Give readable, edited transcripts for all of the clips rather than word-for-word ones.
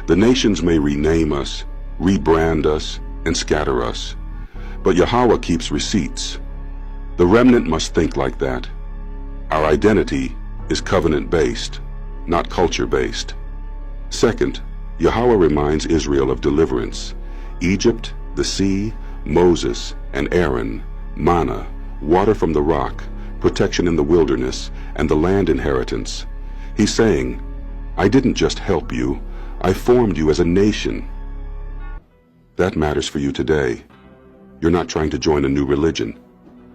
The nations may rename us, rebrand us, and scatter us, but Yahweh keeps receipts. The remnant must think like that. Our identity is covenant-based, not culture-based. Second, Yahweh reminds Israel of deliverance. Egypt, the sea, Moses, and Aaron, manna, water from the rock, protection in the wilderness, and the land inheritance. He's saying, I didn't just help you, I formed you as a nation. That matters for you today. You're not trying to join a new religion.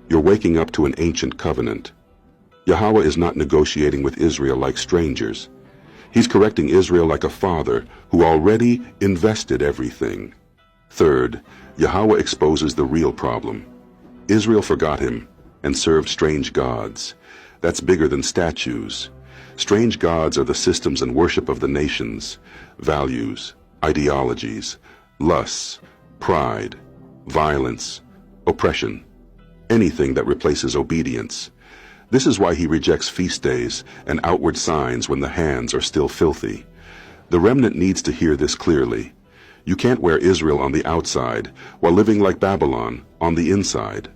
You're waking up to an ancient covenant. Yahweh is not negotiating with Israel like strangers. He's correcting Israel like a father who already invested everything. Third, Yahweh exposes the real problem. Israel forgot him and served strange gods. That's bigger than statues. Strange gods are the systems and worship of the nations, values, ideologies, lusts, pride, violence, oppression, anything that replaces obedience. This is why he rejects feast days and outward signs when the hands are still filthy. The remnant needs to hear this clearly. You can't wear Israel on the outside while living like Babylon on the inside.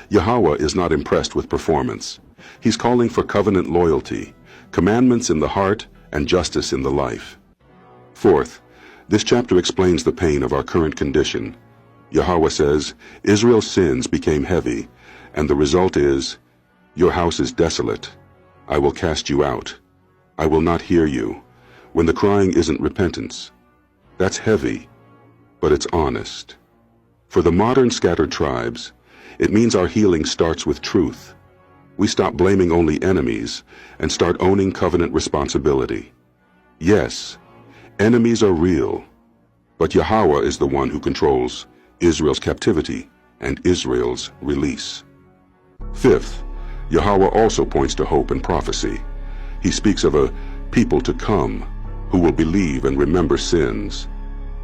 Yahweh is not impressed with performance. He's calling for covenant loyalty, commandments in the heart, and justice in the life. Fourth, this chapter explains the pain of our current condition. Yahweh says, Israel's sins became heavy, and the result is, your house is desolate. I will cast you out. I will not hear you, when the crying isn't repentance. That's heavy, but it's honest. For the modern scattered tribes, it means our healing starts with truth. We stop blaming only enemies and start owning covenant responsibility. Yes, enemies are real, but Yahweh is the one who controls Israel's captivity and Israel's release. Fifth, Yahweh also points to hope and prophecy. He speaks of a people to come who will believe and remember sins.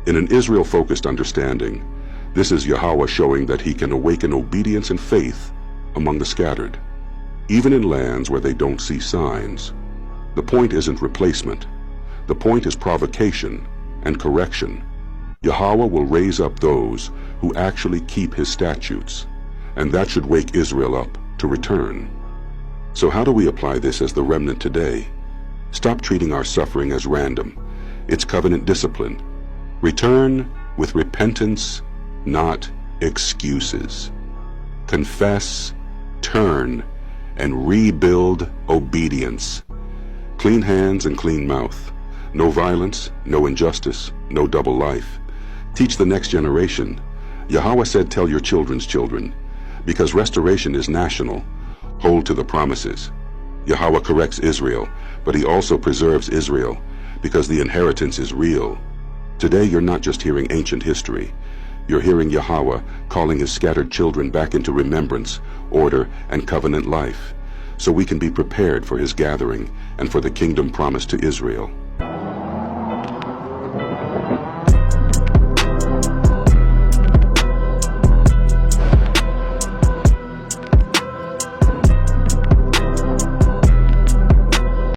In an Israel-focused understanding, this is Yahweh showing that he can awaken obedience and faith among the scattered, even in lands where they don't see signs. The point isn't replacement. The point is provocation and correction. Yahweh will raise up those who actually keep his statutes, and that should wake Israel up to return. So how do we apply this as the remnant today? Stop treating our suffering as random. It's covenant discipline. Return with repentance, not excuses. Confess, turn, and rebuild obedience. Clean hands and clean mouth. No violence, no injustice, no double life. Teach the next generation. Yahweh said, tell your children's children. Because restoration is national, hold to the promises. Yahweh corrects Israel, but he also preserves Israel, because the inheritance is real. Today you're not just hearing ancient history. You're hearing Yahweh calling his scattered children back into remembrance, order, and covenant life, so we can be prepared for his gathering and for the kingdom promised to Israel.